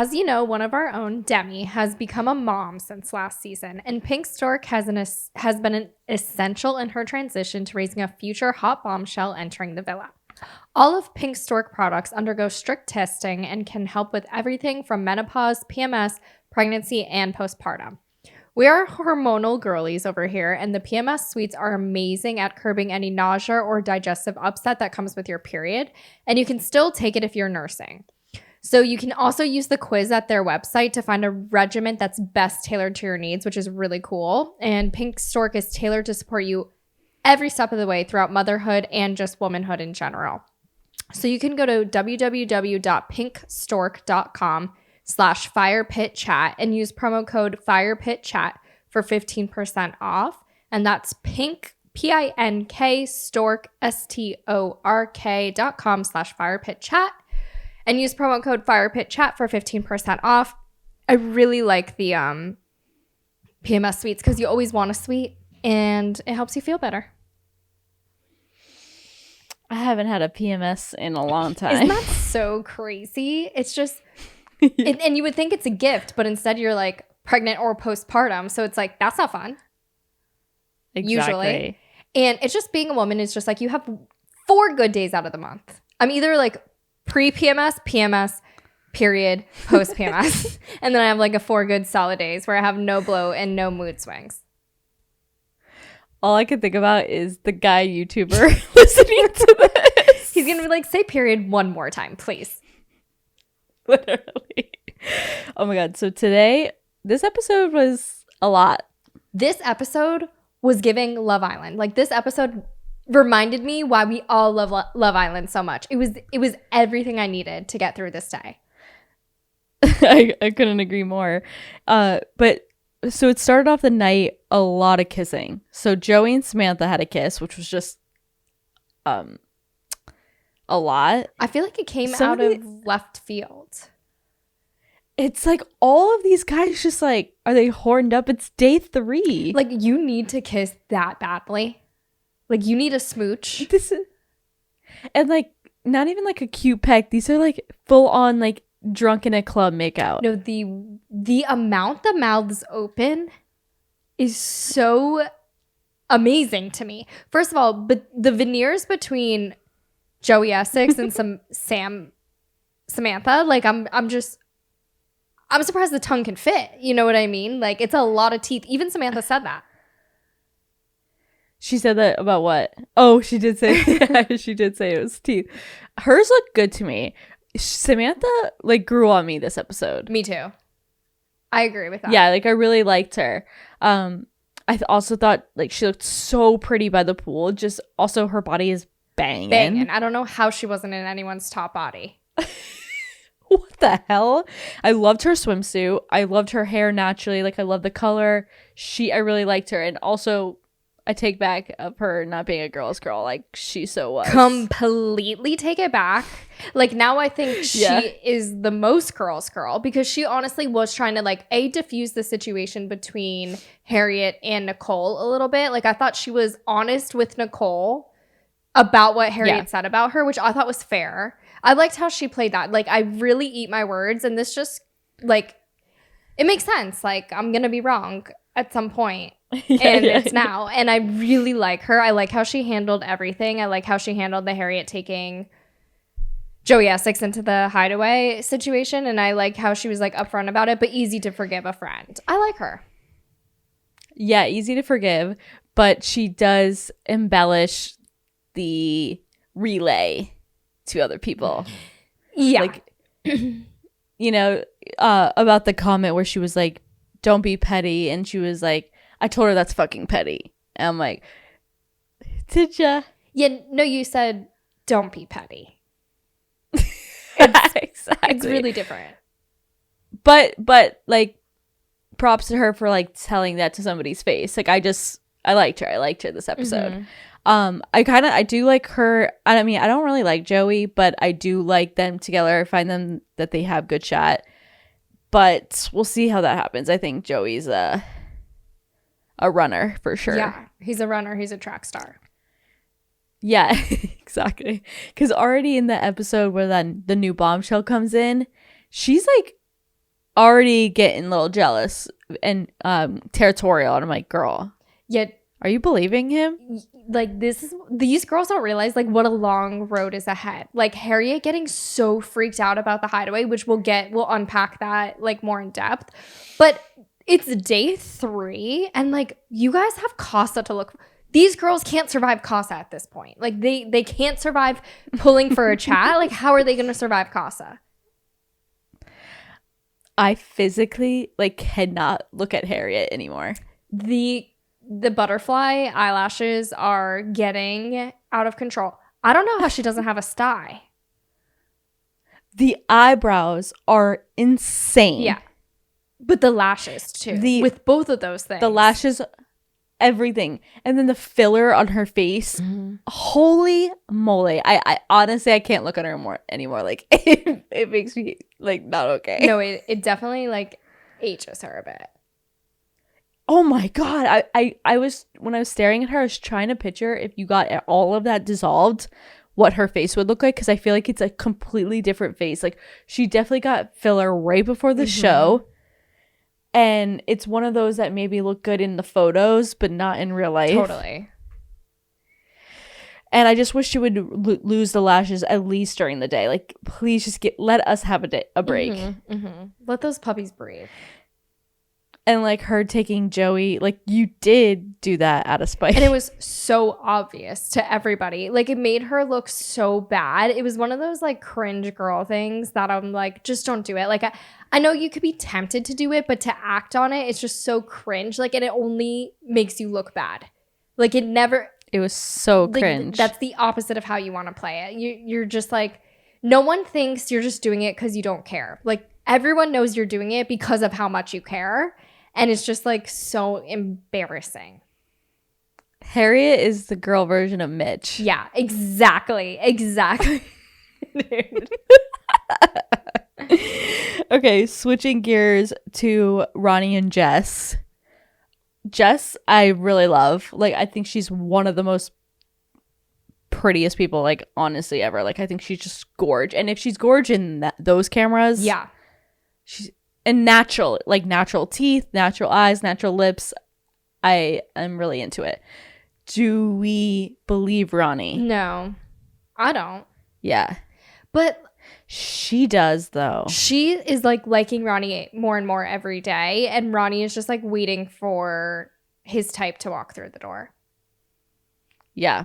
As you know, one of our own, Demi, has become a mom since last season, and Pink Stork has been an essential in her transition to raising a future hot bombshell entering the villa. All of Pink Stork products undergo strict testing and can help with everything from menopause, PMS, pregnancy, and postpartum. We are hormonal girlies over here, and the PMS suites are amazing at curbing any nausea or digestive upset that comes with your period, and you can still take it if you're nursing. So you can also use the quiz at their website to find a regimen that's best tailored to your needs, which is really cool. And Pink Stork is tailored to support you every step of the way throughout motherhood and just womanhood in general. So you can go to www.pinkstork.com/firepitchat and use promo code firepitchat for 15% off. And that's pink, P-I-N-K, stork, STORK.com/firepitchat. And use promo code FIREPITCHAT for 15% off. I really like the PMS suites because you always want a suite and it helps you feel better. I haven't had a PMS in a long time. Isn't that so crazy? It's just, and you would think it's a gift, but instead you're like pregnant or postpartum. So it's like, that's not fun. Exactly. Usually. And it's just being a woman is just like you have 4 good days out of the month. I'm either like pre-PMS, PMS, period, post-PMS. And then I have like a 4 good solid days where I have no bloat and no mood swings. All I can think about is the guy YouTuber listening to this. He's going to be like, say period 1 more time, please. Literally. Oh my God. So today, this episode was a lot. This episode was giving Love Island. Like this episode reminded me why we all love Love Island so much. It was everything I needed to get through this day. I couldn't agree more. But so it started off the night, a lot of kissing. So Joey and Samantha had a kiss, which was just a lot. I feel like it came out of left field. It's like all of these guys just like, are they horned up? It's day 3. Like you need to kiss that badly. Like, you need a smooch. And, like, not even, like, a cute peck. These are, like, full-on, like, drunk in a club makeout. No, the amount the mouths open is so amazing to me. First of all, but the veneers between Joey Essex and Samantha, like, I'm surprised the tongue can fit. You know what I mean? Like, it's a lot of teeth. Even Samantha said that. She said that about what? Oh, she did say she did say it was teeth. Hers looked good to me. Samantha like grew on me this episode. Me too. I agree with that. Yeah, like I really liked her. I also thought like she looked so pretty by the pool. Just also her body is banging. I don't know how she wasn't in anyone's top body. What the hell? I loved her swimsuit. I loved her hair naturally. Like I love the color. I really liked her. And also I take back of her not being a girl's girl like she so was. Completely take it back. Like now I think she is the most girl's girl because she honestly was trying to like diffuse the situation between Harriett and Nicole a little bit. Like I thought she was honest with Nicole about what Harriett said about her, which I thought was fair. I liked how she played that. Like I really eat my words and this just like it makes sense. Like I'm going to be wrong at some point. It's now. And I really like her. I like how she handled everything. I like how she handled the Harriett taking Joey Essex into the hideaway situation. And I like how she was like upfront about it, but easy to forgive a friend. I like her. Yeah, easy to forgive. But she does embellish the relay to other people. Yeah. Like, you know, about the comment where she was like, don't be petty. And she was like, I told her that's fucking petty. And I'm like, did ya? Yeah, no, you said don't be petty. Exactly. It's really different. But like props to her for like telling that to somebody's face. Like I liked her. I liked her this episode. Mm-hmm. I do like her. I mean, I don't really like Joey, but I do like them together. I find them that they have good shot. But we'll see how that happens. I think Joey's a runner for sure. Yeah, he's a runner. He's a track star. Yeah, exactly. Because already in the episode where then the new bombshell comes in, she's like already getting a little jealous and territorial, and I'm like, girl, Yet, are you believing him? like, these girls don't realize, like, what a long road is ahead. Like, Harriett getting so freaked out about the hideaway, which we'll unpack that, like, more in depth. But it's day 3, and, like, you guys have Casa to look for. These girls can't survive Casa at this point. Like, they can't survive pulling for a chat. Like, how are they going to survive Casa? I physically, like, cannot look at Harriett anymore. The butterfly eyelashes are getting out of control. I don't know how she doesn't have a sty. The eyebrows are insane. Yeah. But the lashes, too. With both of those things. The lashes, everything. And then the filler on her face. Mm-hmm. Holy moly. I honestly, I can't look at her anymore. Like, it makes me, like, not okay. No, it definitely, like, ages her a bit. Oh my God. I was, when I was staring at her, I was trying to picture if you got all of that dissolved, what her face would look like. Because I feel like it's a completely different face. Like, she definitely got filler right before the show. And it's one of those that maybe look good in the photos, but not in real life. Totally. And I just wish she would lose the lashes at least during the day. Like, please just let us have a break. Let those puppies breathe. And, like, her taking Joey, like, you did do that out of spite. And it was so obvious to everybody. Like, it made her look so bad. It was one of those, like, cringe girl things that I'm like, just don't do it. Like, I know you could be tempted to do it, but to act on it, it's just so cringe. Like, and it only makes you look bad. Like, it was so cringe. That's the opposite of how you want to play it. You're just like, no one thinks you're just doing it because you don't care. Like, everyone knows you're doing it because of how much you care. And it's just, like, so embarrassing. Harriett is the girl version of Mitch. Yeah, exactly. Dude. Okay, switching gears to Ronnie and Jess. Jess, I really love. Like, I think she's one of the most prettiest people, like, honestly, ever. Like, I think she's just gorge. And if she's gorge in those cameras, yeah, she's and natural teeth, natural eyes, natural lips. I am really into it. Do we believe Ronnie? No, I don't. Yeah, but she does, though. She is, like, liking Ronnie more and more every day, and Ronnie is just, like, waiting for his type to walk through the door. Yeah.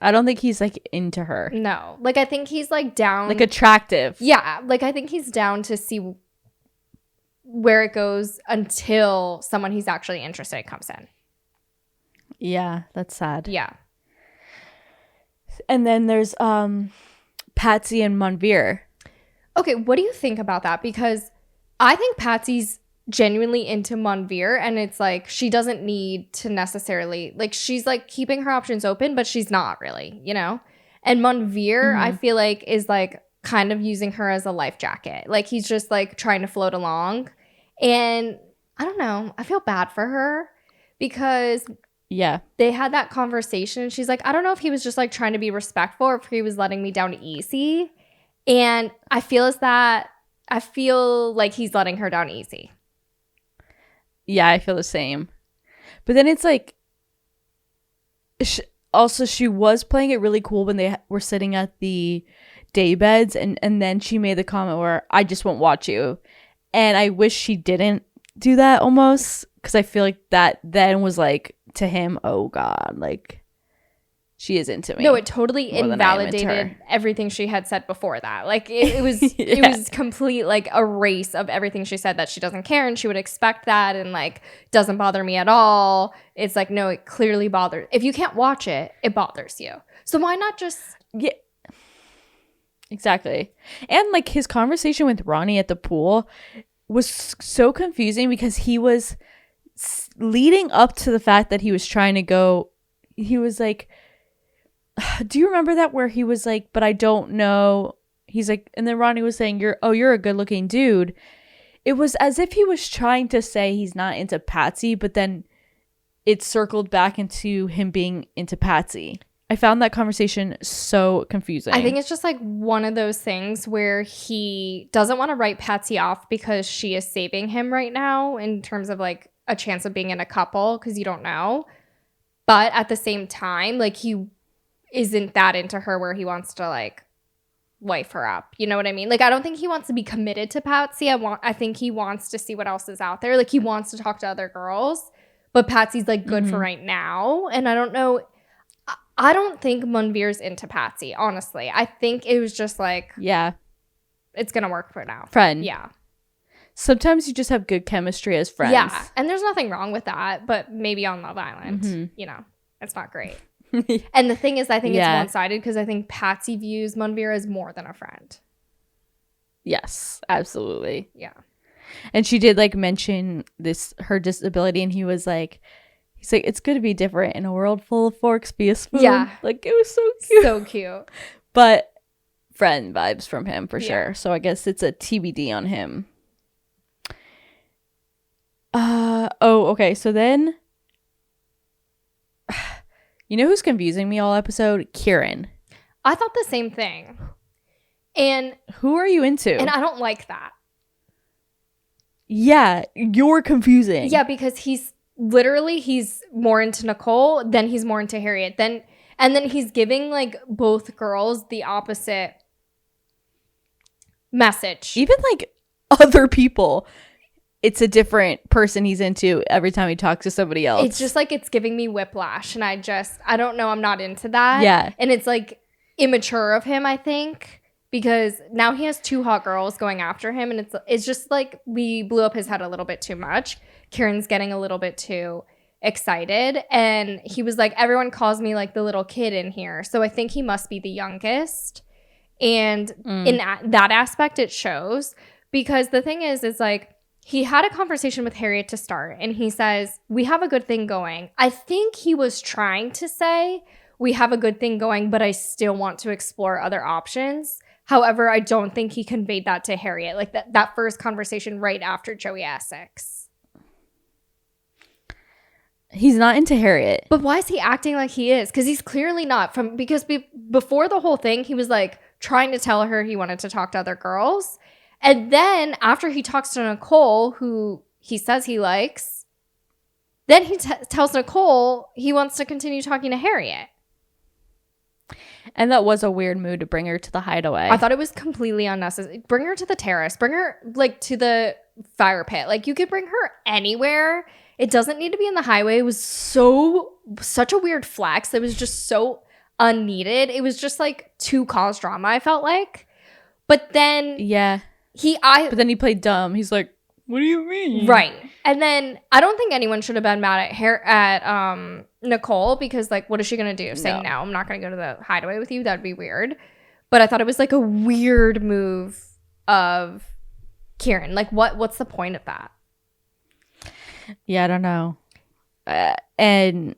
I don't think he's, like, into her. No. Like, I think he's, like, down. Like, attractive. Yeah. Like, I think he's down to see where it goes until someone he's actually interested in comes in. Yeah, that's sad. Yeah. And then there's Patsy and Monveer. Okay, what do you think about that? Because I think Patsy's genuinely into Monveer, and it's like she doesn't need to necessarily, like, she's, like, keeping her options open, but she's not really, you know? And Monveer, I feel like, is, like, kind of using her as a life jacket. Like, he's just, like, trying to float along. And I don't know. I feel bad for her because they had that conversation. And she's like, I don't know if he was just, like, trying to be respectful or if he was letting me down easy. And I feel like he's letting her down easy. Yeah, I feel the same. But then it's like, she was playing it really cool when they were sitting at the day beds, and then she made the comment where I just won't watch you. And I wish she didn't do that almost, because I feel like that then was like to him, oh God, like she is into me. No, it totally invalidated everything she had said before that. Like it was it was complete, like, erase of everything she said, that she doesn't care and she would expect that, and, like, doesn't bother me at all. It's like, no, it clearly bothers. If you can't watch it, it bothers you. So why not just Exactly. And, like, his conversation with Ronnie at the pool was so confusing because he was leading up to the fact that he was trying to go. He was like, do you remember that where he was like, but I don't know. He's like, and then Ronnie was saying, you're a good looking dude. It was as if he was trying to say he's not into Patsy, but then it circled back into him being into Patsy. I found that conversation so confusing. I think it's just like one of those things where he doesn't want to write Patsy off because she is saving him right now in terms of like a chance of being in a couple, because you don't know. But at the same time, like he isn't that into her where he wants to like wife her up. You know what I mean? Like I don't think he wants to be committed to Patsy. I think he wants to see what else is out there. Like he wants to talk to other girls, but Patsy's like good for right now. And I don't know. I don't think Munveer's into Patsy, honestly. I think it was just like, yeah, it's going to work for now. Friend. Yeah. Sometimes you just have good chemistry as friends. Yeah. And there's nothing wrong with that, but maybe on Love Island, you know, it's not great. And the thing is, I think it's one-sided because I think Patsy views Munveer as more than a friend. Yes, absolutely. Yeah. And she did like mention her disability, and he's like, it's good to be different in a world full of forks, be a spoon. Yeah. Like, it was so cute. So cute. But friend vibes from him for sure. So I guess it's a TBD on him. Okay. So then, you know who's confusing me all episode? Ciaran. I thought the same thing. And who are you into? And I don't like that. Yeah, you're confusing. Yeah, because he's more into Nicole, then he's more into Harriett. And then he's giving like both girls the opposite message. Even like other people, it's a different person he's into every time he talks to somebody else. It's just like it's giving me whiplash, and I don't know, I'm not into that. Yeah. And it's like immature of him, I think, because now he has two hot girls going after him, and it's just like we blew up his head a little bit too much. Ciaran's getting a little bit too excited, and he was like, everyone calls me like the little kid in here, so I think he must be the youngest. And in that aspect it shows, because the thing is like he had a conversation with Harriett to start, and he says, we have a good thing going. I think he was trying to say we have a good thing going, but I still want to explore other options. However, I don't think he conveyed that to Harriett, like that first conversation right after Joey Essex. He's not into Harriett. But why is he acting like he is? Because he's clearly not. Because before the whole thing, he was like trying to tell her he wanted to talk to other girls. And then after he talks to Nicole, who he says he likes, then he tells Nicole he wants to continue talking to Harriett. And that was a weird mood to bring her to the hideaway. I thought it was completely unnecessary. Bring her to the terrace. Bring her like to the fire pit. Like you could bring her anywhere. It doesn't need to be in the highway. It was such a weird flex. It was just so unneeded. It was just like to cause drama, I felt like. But then but then he played dumb. He's like, what do you mean? Right. And then I don't think anyone should have been mad at Nicole, because like what is she gonna do? Saying no, I'm not gonna go to the hideaway with you. That'd be weird. But I thought it was like a weird move of Ciaran. Like what's the point of that? Yeah, I don't know. And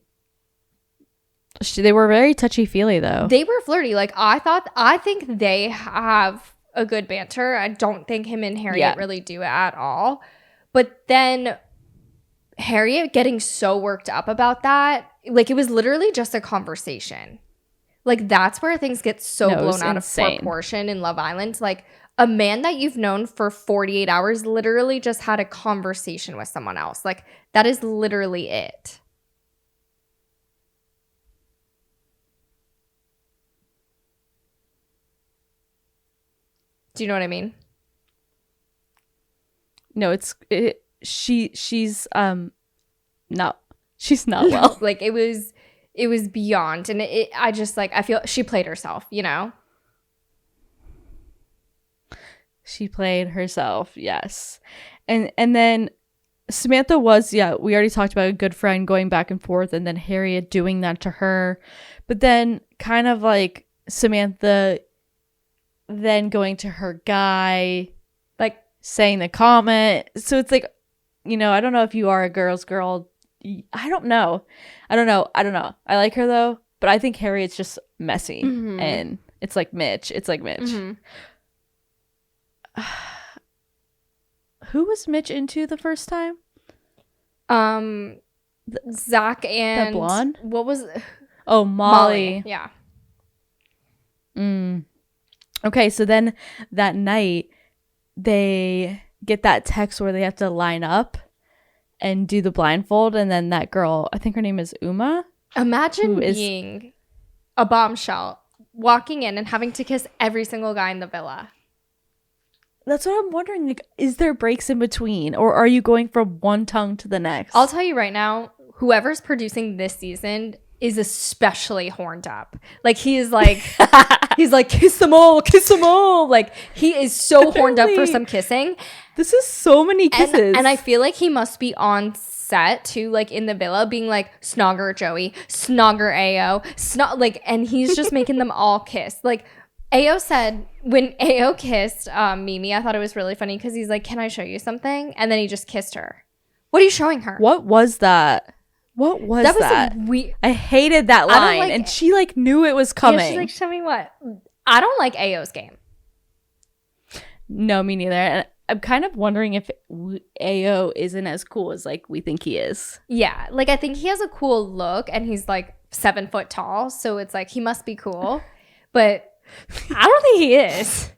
they were very touchy-feely, though. They were flirty. Like, I think they have a good banter. I don't think him and Harriett really do at all. But then Harriett getting so worked up about that, like, it was literally just a conversation. Like, that's where things get so blown out of proportion in Love Island. Like, a man that you've known for 48 hours literally just had a conversation with someone else. Like, that is literally it. Do you know what I mean? No, she's not well. Like, it was beyond. And I feel she played herself, you know? She played herself, yes. And then Samantha was, we already talked about a good friend going back and forth, and then Harriett doing that to her. But then kind of like Samantha then going to her guy, like saying the comment. So it's like, you know, I don't know if you are a girl's girl. I don't know. I like her though, but I think Harriett's just messy. Mm-hmm. And it's like Mitch. Mm-hmm. Who was Mitch into the first time? Zach and the blonde. What was? Oh, Molly. Yeah. Okay, so then that night they get that text where they have to line up and do the blindfold, and then that girl, I think her name is Uma. Imagine being a bombshell, walking in and having to kiss every single guy in the villa. That's what I'm wondering. Like, is there breaks in between, or are you going from one tongue to the next? I'll tell you right now, whoever's producing this season is especially horned up. Like, he is like, he's like, kiss them all, kiss them all. Like, he is so horned up for some kissing. This is so many kisses. And I feel like he must be on set too, like in the villa, being like, snogger Joey, snogger Ao, and he's just making them all kiss. Like, Ao said, when Ao kissed Mimi, I thought it was really funny because he's like, can I show you something? And then he just kissed her. What are you showing her? What was that? What was that? I hated that line. And she like knew it was coming. Yeah, she's like, show me what? I don't like Ao's game. No, me neither. And I'm kind of wondering if Ao isn't as cool as like we think he is. Yeah, like I think he has a cool look and he's like 7 foot tall. So it's like he must be cool. But I don't think he is.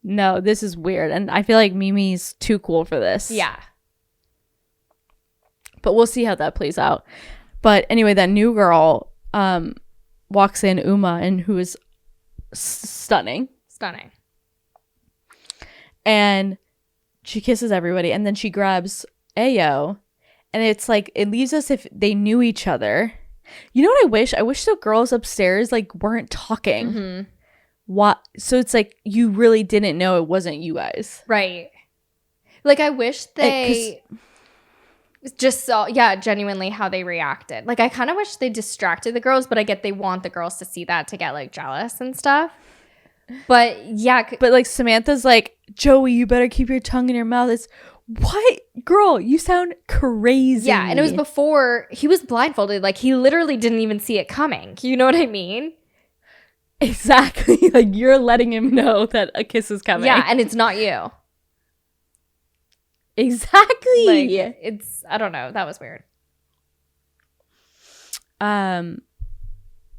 No, this is weird. And I feel like Mimi's too cool for this. Yeah. But we'll see how that plays out. But anyway, that new girl walks in, Uma, and who is stunning. Stunning. And she kisses everybody. And then she grabs Ao. And it's like, it leaves us if they knew each other. You know what I wish? I wish the girls upstairs like weren't talking. Mm-hmm. What? So it's like you really didn't know it wasn't you guys. Right. Like I wish they... just saw, genuinely how they reacted. Like, I kind of wish they distracted the girls, but I get they want the girls to see that to get, like, jealous and stuff. But, yeah. But, like, Samantha's like, Joey, you better keep your tongue in your mouth. It's, what? Girl, you sound crazy. Yeah, and it was before he was blindfolded. Like, he literally didn't even see it coming. You know what I mean? Exactly. Like, you're letting him know that a kiss is coming. Yeah, and it's not you. Exactly. Like, I don't know. That was weird.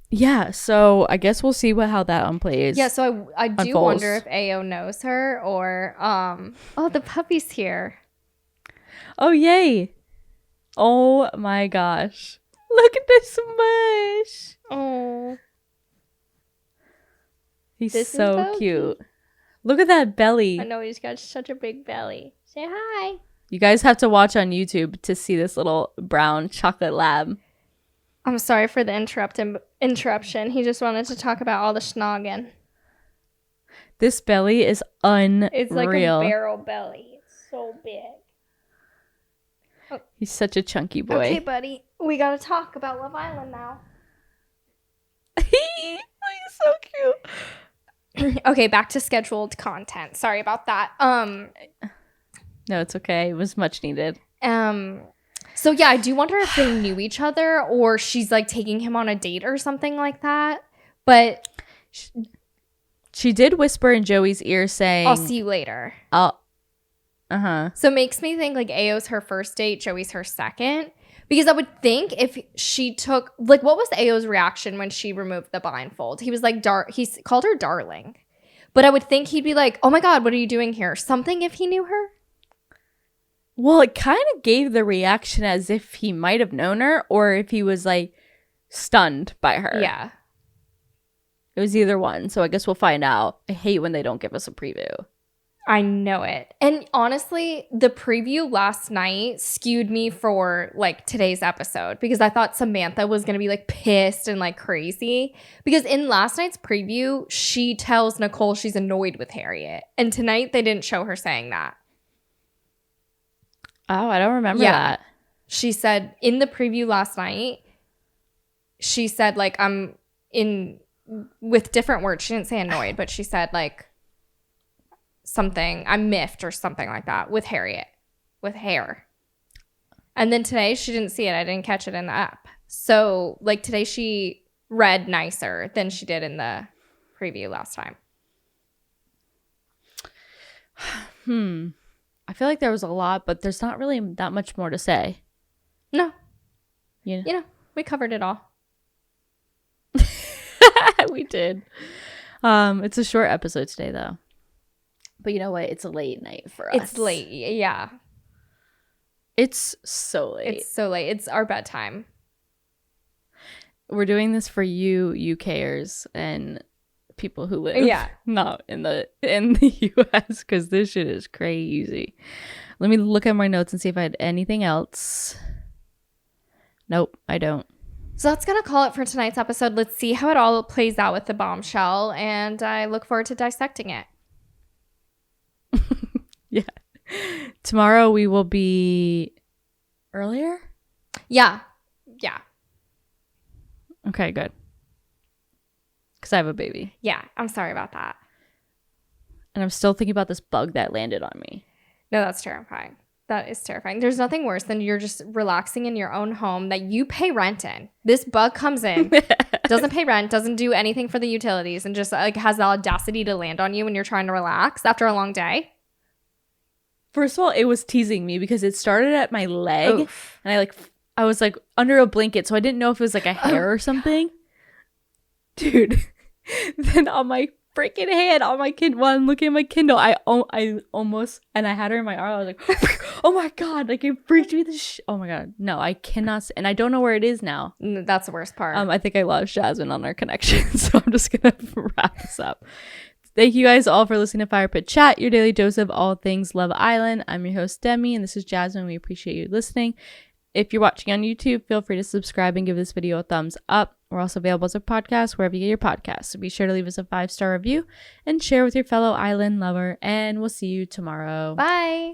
Yeah, so I guess we'll see how that unplays. Yeah, so I do wonder if Ao knows her or oh, the puppy's here. Oh, yay. Oh my gosh. Look at this mush. Oh. He's so cute. Look at that belly. I know, he's got such a big belly. Say hi. You guys have to watch on YouTube to see this little brown chocolate lab. I'm sorry for the interruption. He just wanted to talk about all the snogging. This belly is unreal. It's like a barrel belly. It's so big. Oh. He's such a chunky boy. Okay, buddy. We got to talk about Love Island now. He's so cute. Okay, back to scheduled content. Sorry about that. No, it's okay. It was much needed. So yeah, I do wonder if they knew each other or she's like taking him on a date or something like that. But she did whisper in Joey's ear saying, I'll see you later. So it makes me think like Ao's her first date, Joey's her second. Because I would think if she took, like, what was Ao's reaction when she removed the blindfold? He was like, he called her darling. But I would think he'd be like, oh my God, what are you doing here? Something if he knew her? Well, it kind of gave the reaction as if he might have known her or if he was like stunned by her. Yeah. It was either one. So I guess we'll find out. I hate when they don't give us a preview. I know it. And honestly, the preview last night skewed me for like today's episode because I thought Samantha was going to be like pissed and like crazy. Because in last night's preview, she tells Nicole she's annoyed with Harriett. And tonight they didn't show her saying that. Oh, I don't remember that. She said in the preview last night, she said like I'm in with different words. She didn't say annoyed, but she said like something, I'm miffed or something like that with Harriett, with hair. And then today she didn't see it. I didn't catch it in the app. So like today she read nicer than she did in the preview last time. I feel like there was a lot, but there's not really that much more to say. No. You know? You know, we covered it all. We did. It's a short episode today, though. But you know what? It's a late night for us. It's late. Yeah. It's so late. It's so late. It's our bedtime. We're doing this for you UKers and people who live not in the US, because this shit is crazy. Let me look at my notes and see if I had anything else. Nope, I don't. So that's going to call it for tonight's episode. Let's see how it all plays out with the bombshell, and I look forward to dissecting it. Yeah. Tomorrow we will be earlier? Yeah. Okay, good. Because I have a baby. Yeah, I'm sorry about that. And I'm still thinking about this bug that landed on me. No, that's terrifying. That is terrifying. There's nothing worse than you're just relaxing in your own home that you pay rent in. This bug comes in, doesn't pay rent, doesn't do anything for the utilities, and just like has the audacity to land on you when you're trying to relax after a long day. First of all, it was teasing me because it started at my leg. Oof. And I was like under a blanket, so I didn't know if it was like a hair or something. Dude, then on my freaking hand, on my Kindle, while I'm looking at my Kindle, I almost, and I had her in my arm. I was like, oh my God, like it freaked me oh my God. No, I cannot, and I don't know where it is now. That's the worst part. I think I lost Jasmine on our connection, so I'm just gonna wrap this up. Thank you guys all for listening to Fire Pit Chat, your daily dose of all things Love Island. I'm your host, Demi, and this is Jasmine. We appreciate you listening. If you're watching on YouTube, feel free to subscribe and give this video a thumbs up. We're also available as a podcast wherever you get your podcasts. So be sure to leave us a 5-star review and share with your fellow island lover. And we'll see you tomorrow. Bye.